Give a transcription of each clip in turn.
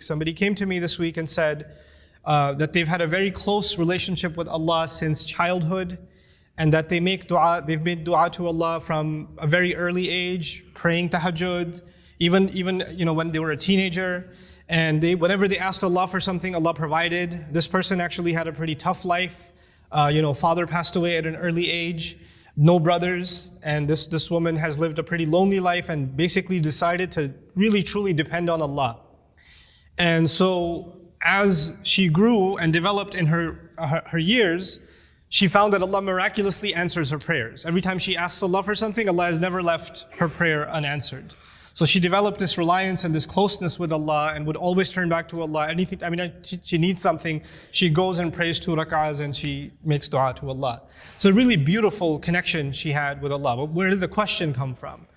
Somebody came to me this week and said that they've had a very close relationship with Allah since childhood, and that they've made dua to Allah from a very early age, praying tahajjud, even when they were a teenager. And whenever they asked Allah for something, Allah provided. This person actually had a pretty tough life. Father passed away at an early age, no brothers, and this woman has lived a pretty lonely life and basically decided to really truly depend on Allah. And so as she grew and developed in her years, she found that Allah miraculously answers her prayers. Every time she asks Allah for something, Allah has never left her prayer unanswered. So she developed this reliance and this closeness with Allah and would always turn back to Allah. She needs something, she goes and prays 2 rak'ahs and she makes dua to Allah. So a really beautiful connection she had with Allah. But where did the question come from?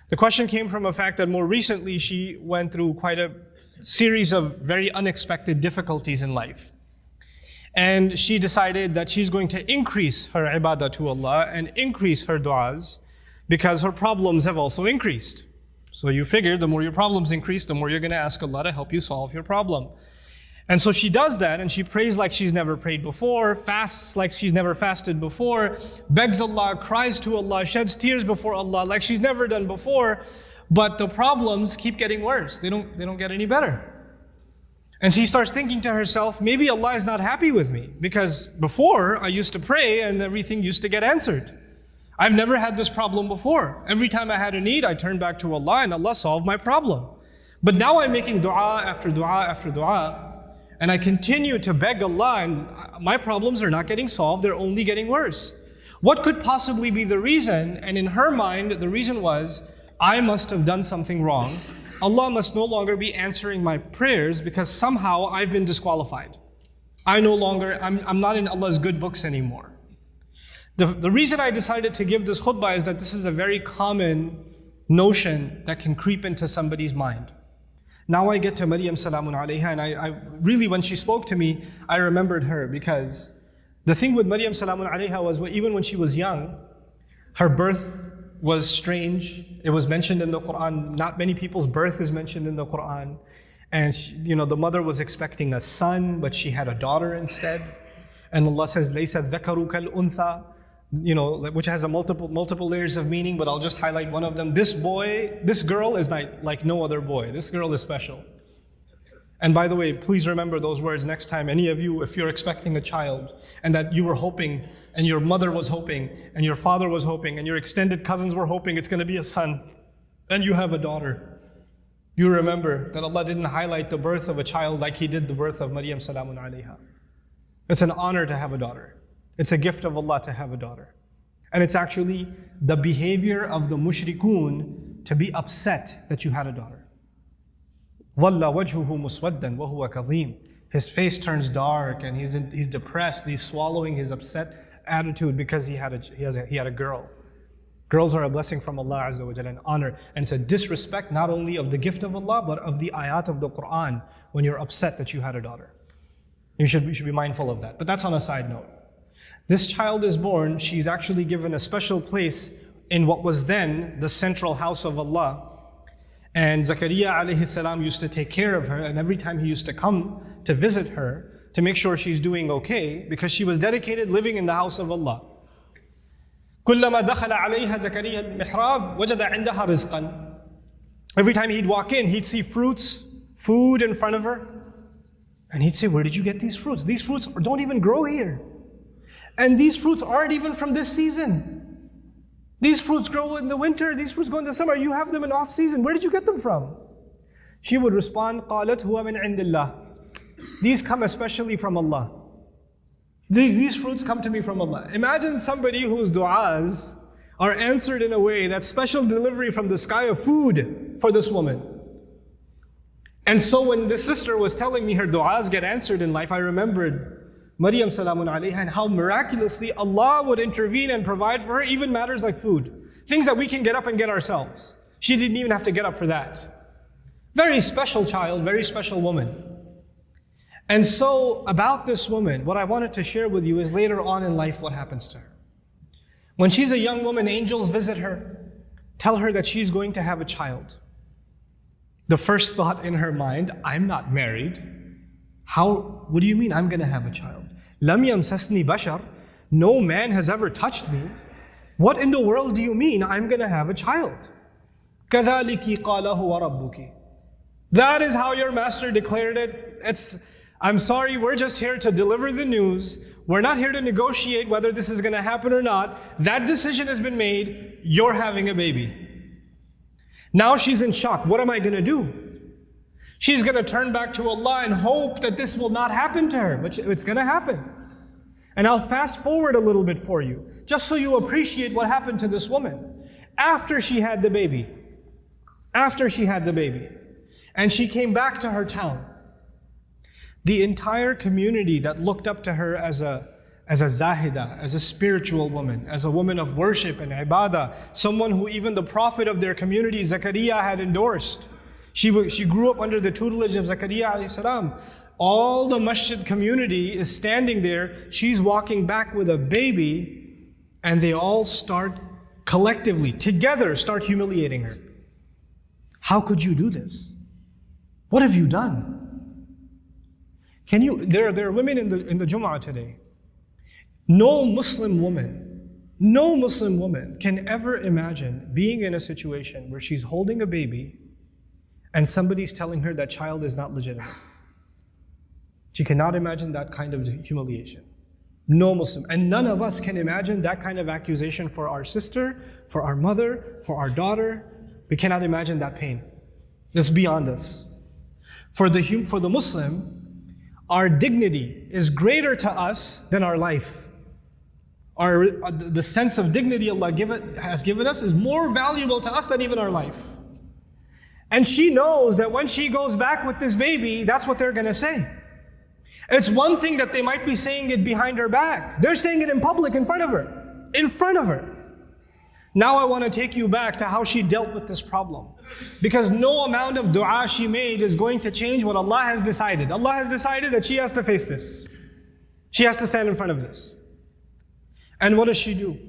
The question came from the fact that more recently she went through quite a series of very unexpected difficulties in life. And she decided that she's going to increase her ibadah to Allah and increase her du'as because her problems have also increased. So you figure the more your problems increase, the more you're going to ask Allah to help you solve your problem. And so she does that, and she prays like she's never prayed before, fasts like she's never fasted before, begs Allah, cries to Allah, sheds tears before Allah like she's never done before. But the problems keep getting worse. They don't get any better. And she starts thinking to herself, maybe Allah is not happy with me because before I used to pray and everything used to get answered. I've never had this problem before. Every time I had a need, I turned back to Allah and Allah solved my problem. But now I'm making dua after dua after dua, and I continue to beg Allah and my problems are not getting solved, they're only getting worse. What could possibly be the reason? And in her mind, the reason was, I must have done something wrong. Allah must no longer be answering my prayers because somehow I've been disqualified. I'm not in Allah's good books anymore. The reason I decided to give this khutbah is that this is a very common notion that can creep into somebody's mind. Now I get to Maryam salamun alayha, and I really, when she spoke to me, I remembered her because the thing with Maryam salamun alayha was even when she was young, her birth was strange. It was mentioned in the Quran. Not many people's birth is mentioned in the Quran. And the mother was expecting a son, but she had a daughter instead. And Allah says, "Laysa dhakaru kal untha," which has a multiple layers of meaning, but I'll just highlight one of them. This girl is like no other boy. This girl is special. And by the way, please remember those words next time. Any of you, if you're expecting a child and that you were hoping, and your mother was hoping, and your father was hoping, and your extended cousins were hoping it's going to be a son, and you have a daughter, you remember that Allah didn't highlight the birth of a child like He did the birth of Maryam salamun alayha. It's an honor to have a daughter. It's a gift of Allah to have a daughter. And it's actually the behavior of the mushrikun to be upset that you had a daughter. ظَلَّ وَجْهُهُ مُسْوَدًّا وَهُوَ كَظِيمٌ. His face turns dark and he's depressed. He's swallowing his upset attitude because he had a girl. Girls are a blessing from Allah Azza wa Jalla, an honor. And it's a disrespect not only of the gift of Allah, but of the ayat of the Quran when you're upset that you had a daughter. You should be mindful of that. But that's on a side note. This child is born. She's actually given a special place in what was then the central house of Allah. And Zakaria alayhi salam used to take care of her, and every time he used to come to visit her to make sure she's doing okay, because she was dedicated living in the house of Allah. كُلَّمَا دَخَلَ عَلَيْهَا زَكَرِيَّا الْمِحْرَابِ وَجَدَ عِنْدَهَا رِزْقًا. Every time he'd walk in, he'd see food in front of her, and he'd say, "Where did you get these fruits? These fruits don't even grow here. And these fruits aren't even from this season. These fruits grow in the winter, these fruits go in the summer, you have them in off season. Where did you get them from?" She would respond, قَالَتْ هُوَ مِنْ عِنْدِ اللَّهِ. These come especially from Allah. These fruits come to me from Allah. Imagine somebody whose du'as are answered in a way that's special delivery from the sky of food for this woman. And so when this sister was telling me her du'as get answered in life, I remembered Maryam salamun alayha and how miraculously Allah would intervene and provide for her even matters like food. Things that we can get up and get ourselves. She didn't even have to get up for that. Very special child, very special woman. And so about this woman, what I wanted to share with you is later on in life what happens to her. When she's a young woman, angels visit her, tell her that she's going to have a child. The first thought in her mind, I'm not married. What do you mean I'm going to have a child? لَمْ يَمْسَسْنِي بَشَرٌ. No man has ever touched me. What in the world do you mean I'm going to have a child? كَذَلِكِ قَالَ هُوَ رَبُّكِ. That is how your master declared it. I'm sorry, we're just here to deliver the news. We're not here to negotiate whether this is going to happen or not. That decision has been made. You're having a baby. Now she's in shock. What am I going to do? She's going to turn back to Allah and hope that this will not happen to her. But it's going to happen. And I'll fast forward a little bit for you, just so you appreciate what happened to this woman. After she had the baby, and she came back to her town, the entire community that looked up to her as a zahida, as a spiritual woman, as a woman of worship and ibadah, someone who even the prophet of their community, Zakaria, had endorsed. She grew up under the tutelage of Zakaria alayhi salam. All the masjid community is standing there. She's walking back with a baby, and they all start collectively, together, start humiliating her. How could you do this? What have you done? There are women in the Jum'ah today. No Muslim woman can ever imagine being in a situation where she's holding a baby and somebody's telling her that child is not legitimate. She cannot imagine that kind of humiliation. No Muslim. And none of us can imagine that kind of accusation for our sister, for our mother, for our daughter. We cannot imagine that pain. It's beyond us. For the Muslim, our dignity is greater to us than our life. The sense of dignity Allah has given us is more valuable to us than even our life. And she knows that when she goes back with this baby, that's what they're going to say. It's one thing that they might be saying it behind her back. They're saying it in public in front of her. In front of her. Now I want to take you back to how she dealt with this problem. Because no amount of dua she made is going to change what Allah has decided. Allah has decided that she has to face this. She has to stand in front of this. And what does she do?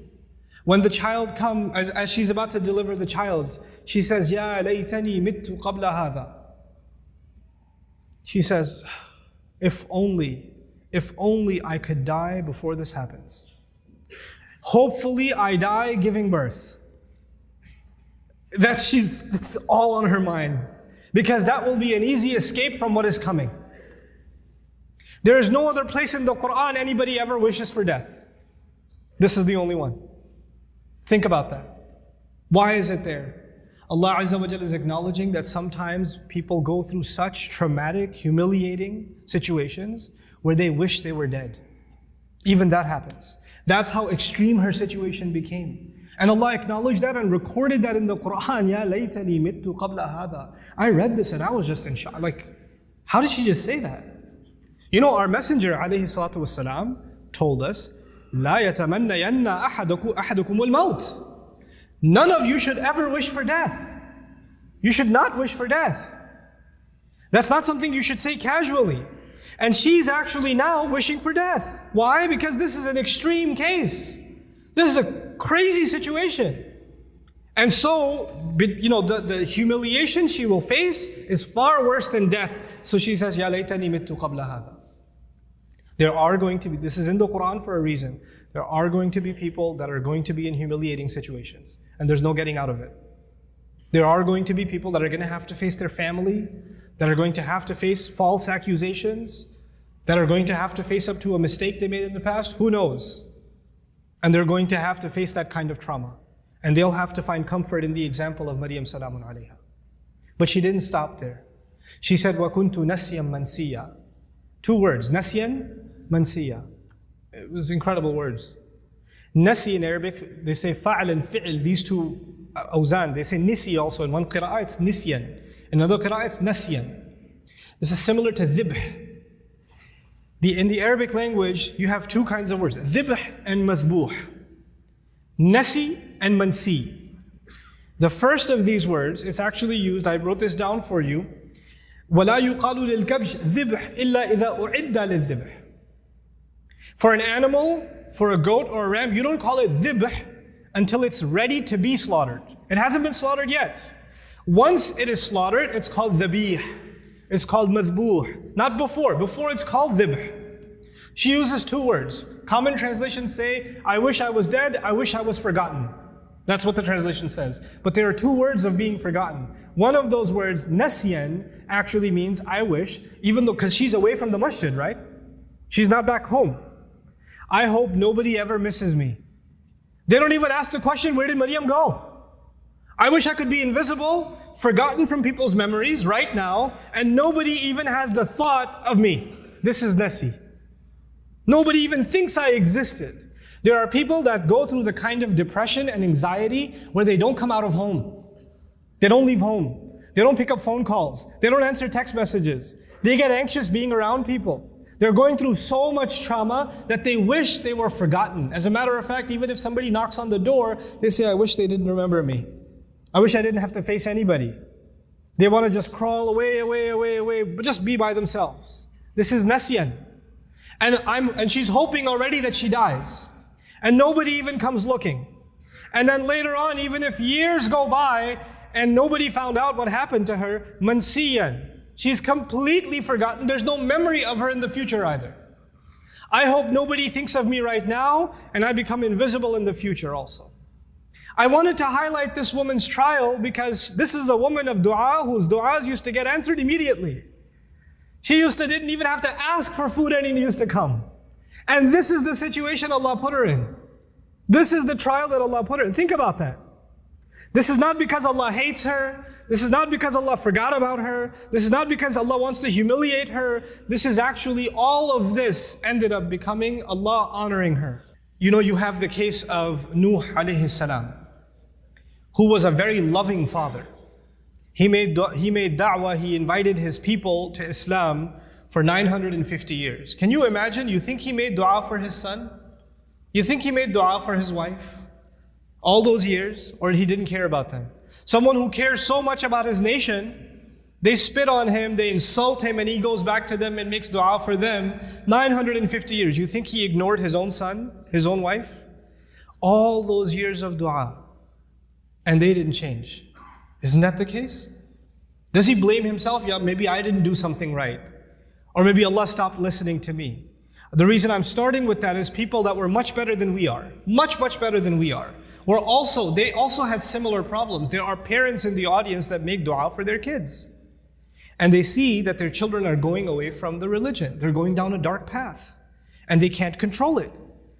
When the child comes, as she's about to deliver the child, she says, Ya laytani mittu qabla hadha. She says, if only I could die before this happens. Hopefully I die giving birth. It's all on her mind. Because that will be an easy escape from what is coming. There is no other place in the Quran anybody ever wishes for death. This is the only one. Think about that. Why is it there? Allah Azza wa Jalla is acknowledging that sometimes people go through such traumatic, humiliating situations where they wish they were dead. Even that happens. That's how extreme her situation became. And Allah acknowledged that and recorded that in the Quran. Ya laytani mittu qabla hadha. I read this and I was just in shock. How did she just say that? You know, our Messenger alayhi salatu wasalam told us, La yatamannayanna ahadukum al-maut. None of you should ever wish for death. You should not wish for death. That's not something you should say casually. And she's actually now wishing for death. Why? Because this is an extreme case. This is a crazy situation. And so, the humiliation she will face is far worse than death. So she says, Ya laytani mittu qabla hadha. There are going to be, this is in the Quran for a reason. There are going to be people that are going to be in humiliating situations. And there's no getting out of it. There are going to be people that are going to have to face their family, that are going to have to face false accusations, that are going to have to face up to a mistake they made in the past. Who knows? And they're going to have to face that kind of trauma. And they'll have to find comfort in the example of Maryam salamun alayha. But she didn't stop there. She said, وَكُنْتُ نَسْيًا مَنْسِيًّا. 2 words, نَسْيًا مَنْسِيًّا. It was incredible words. Nasi in Arabic, they say fa'al and fi'il, these 2 awzan. They say nisi also. In one qira'ah it's nisyan. In another qira'ah it's nasyan. This is similar to dhibh. In the Arabic language, you have 2 kinds of words, dhibh and mathbuh. Nasi and mansi. The first of these words is actually used, I wrote this down for you, وَلَا يُقَالُ لِلْكَبْشِ ذِبْحِ إِلَّا إِذَا أُعِدَّ لِلذِّبْحِ. For an animal, for a goat or a ram, you don't call it dhibh until it's ready to be slaughtered. It hasn't been slaughtered yet. Once it is slaughtered, it's called dhabih. It's called madhbuh. Not before. Before it's called dhibh. She uses two words. Common translations say, I wish I was dead, I wish I was forgotten. That's what the translation says. But there are two words of being forgotten. One of those words, nasyan, actually means I wish, even though, because she's away from the masjid, right? She's not back home. I hope nobody ever misses me. They don't even ask the question, where did Maryam go? I wish I could be invisible, forgotten from people's memories right now, and nobody even has the thought of me. This is nasi. Nobody even thinks I existed. There are people that go through the kind of depression and anxiety where they don't come out of home. They don't leave home. They don't pick up phone calls. They don't answer text messages. They get anxious being around people. They're going through so much trauma that they wish they were forgotten. As a matter of fact, even if somebody knocks on the door, they say, I wish they didn't remember me. I wish I didn't have to face anybody. They want to just crawl away, but just be by themselves. This is nasyan. And she's hoping already that she dies. And nobody even comes looking. And then later on, even if years go by and nobody found out what happened to her, mansiyan. She's completely forgotten. There's no memory of her in the future either. I hope nobody thinks of me right now and I become invisible in the future also. I wanted to highlight this woman's trial because this is a woman of dua whose duas used to get answered immediately. She didn't even have to ask for food and it used to come. And this is the situation Allah put her in. This is the trial that Allah put her in. Think about that. This is not because Allah hates her. This is not because Allah forgot about her. This is not because Allah wants to humiliate her. This is actually all of this ended up becoming Allah honoring her. You know, you have the case of Nuh alayhi salam, who was a very loving father. He made da'wah, he invited his people to Islam for 950 years. Can you imagine? You think he made dua for his son? You think he made dua for his wife? All those years? Or he didn't care about them? Someone who cares so much about his nation, they spit on him, they insult him, and he goes back to them and makes dua for them. 950 years. You think he ignored his own son, his own wife? All those years of dua. And they didn't change. Isn't that the case? Does he blame himself? Yeah, maybe I didn't do something right. Or maybe Allah stopped listening to me. The reason I'm starting with that is people that were much better than we are. Much better than we are. They also had similar problems. There are parents in the audience that make dua for their kids. And they see that their children are going away from the religion. They're going down a dark path. And they can't control it.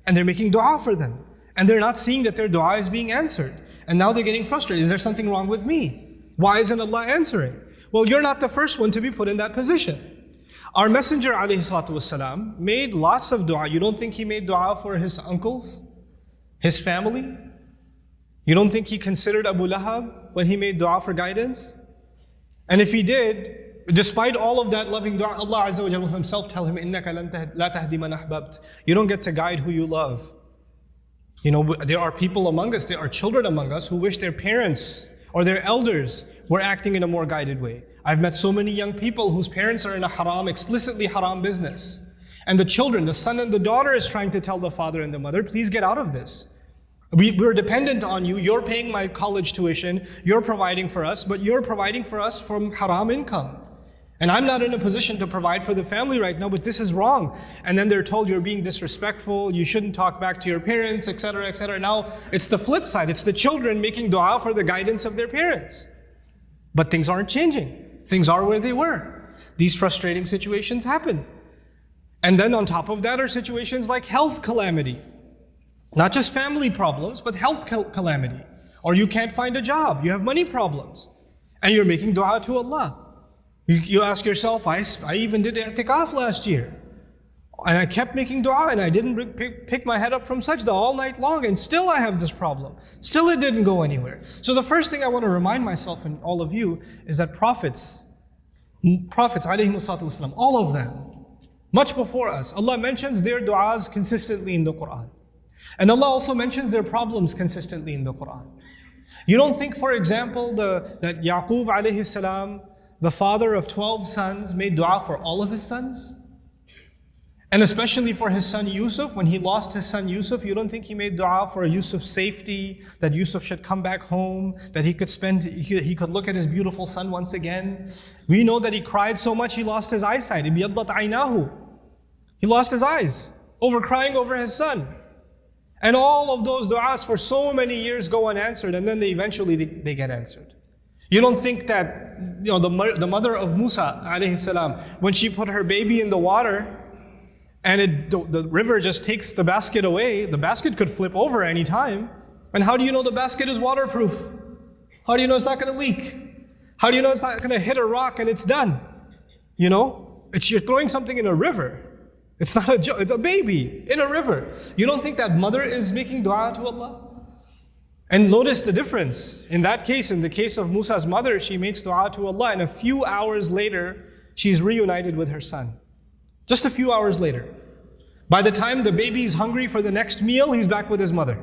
And they're making dua for them. And they're not seeing that their dua is being answered. And now they're getting frustrated. Is there something wrong with me? Why isn't Allah answering? Well, you're not the first one to be put in that position. Our Messenger ﷺ made lots of dua. You don't think he made dua for his uncles? His family? You don't think he considered Abu Lahab when he made dua for guidance? And if he did, despite all of that loving dua, Allah Azza wa Jalla himself tell him, إِنَّكَ لَا تَهْدِي مَنْ أَحْبَبْتَ. You don't get to guide who you love. You know, there are people among us, there are children among us who wish their parents or their elders were acting in a more guided way. I've met so many young people whose parents are in a haram, explicitly haram business. And the children, the son and the daughter is trying to tell the father and the mother, please get out of this. We're dependent on you. You're paying my college tuition. You're providing for us, but you're providing for us from haram income. And I'm not in a position to provide for the family right now, but this is wrong. And then they're told you're being disrespectful, you shouldn't talk back to your parents, etc., etc. Now, it's the flip side. It's the children making dua for the guidance of their parents. But things aren't changing. Things are where they were. These frustrating situations happen. And then on top of that are situations like health calamity. Not just family problems, but health calamity. Or you can't find a job, you have money problems. And you're making dua to Allah. You ask yourself, I even did i'tikaf last year. And I kept making dua and I didn't pick my head up from sajda all night long, and still I have this problem. Still it didn't go anywhere. So the first thing I want to remind myself and all of you is that prophets ﷺ, all of them, much before us, Allah mentions their du'as consistently in the Quran. And Allah also mentions their problems consistently in the Quran. You don't think, for example, that Yaqub alayhi salam, the father of 12 sons, made dua for all of his sons? And especially for his son Yusuf, when he lost his son Yusuf, you don't think he made dua for Yusuf's safety, that Yusuf should come back home, that he could look at his beautiful son once again. We know that he cried so much he lost his eyesight. ابْيَضَّتْ عَيْنَاهُ. He lost his eyes over crying over his son. And all of those du'as for so many years go unanswered, and then they eventually get answered. You don't think that the mother of Musa alayhi salam, when she put her baby in the water, and the river just takes the basket away, the basket could flip over any time. And how do you know the basket is waterproof? How do you know it's not going to leak? How do you know it's not going to hit a rock and it's done? You're throwing something in a river. It's not a joke, it's a baby in a river. You don't think that mother is making dua to Allah? And notice the difference. In that case, in the case of Musa's mother, she makes dua to Allah, and a few hours later, she's reunited with her son. Just a few hours later. By the time the baby is hungry for the next meal, he's back with his mother.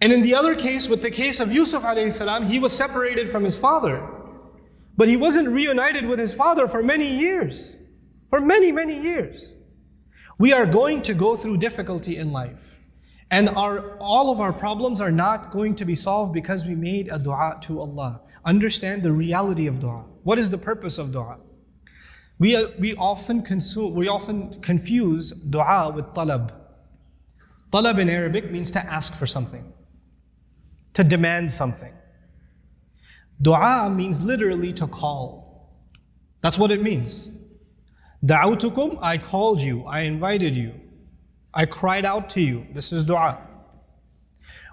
And in the other case, with the case of Yusuf alayhi salam, he was separated from his father. But he wasn't reunited with his father for many years. For many, many years. We are going to go through difficulty in life. And all of our problems are not going to be solved because we made a dua to Allah. Understand the reality of dua. What is the purpose of dua? We often confuse dua with talab. Talab in Arabic means to ask for something, to demand something. Dua means literally to call. That's what it means. Da'awtukum, I called you, I invited you, I cried out to you. This is dua.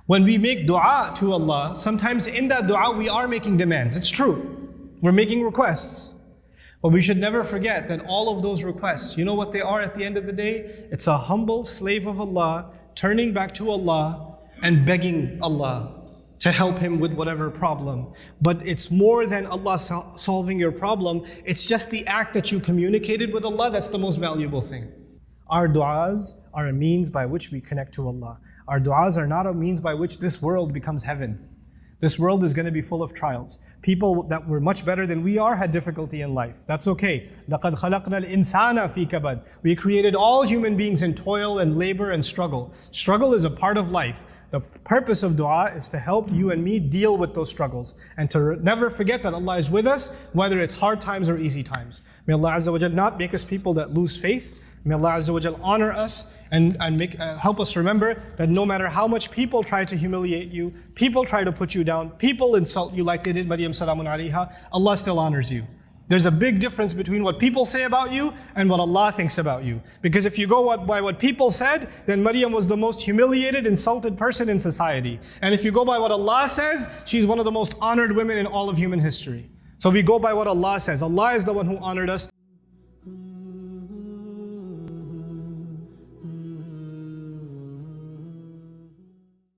When we make dua to Allah, sometimes in that dua we are making demands. It's true. We're making requests. But we should never forget that all of those requests, you know what they are at the end of the day? It's a humble slave of Allah turning back to Allah and begging Allah to help him with whatever problem. But it's more than Allah solving your problem. It's just the act that you communicated with Allah that's the most valuable thing. Our du'as are a means by which we connect to Allah. Our du'as are not a means by which this world becomes heaven. This world is going to be full of trials. People that were much better than we are had difficulty in life. That's okay. لَقَدْ خَلَقْنَا الْإِنسَانَ فِي كَبَدٍ. We created all human beings in toil and labor and struggle. Struggle is a part of life. The purpose of dua is to help you and me deal with those struggles and to never forget that Allah is with us, whether it's hard times or easy times. May Allah Azza wa Jal not make us people that lose faith. May Allah Azza wa Jal honor us and help us remember that no matter how much people try to humiliate you, people try to put you down, people insult you like they did Maryam salamun alayha, Allah still honors you. There's a big difference between what people say about you and what Allah thinks about you. Because if you go by what people said, then Maryam was the most humiliated, insulted person in society. And if you go by what Allah says, she's one of the most honored women in all of human history. So we go by what Allah says. Allah is the one who honored us.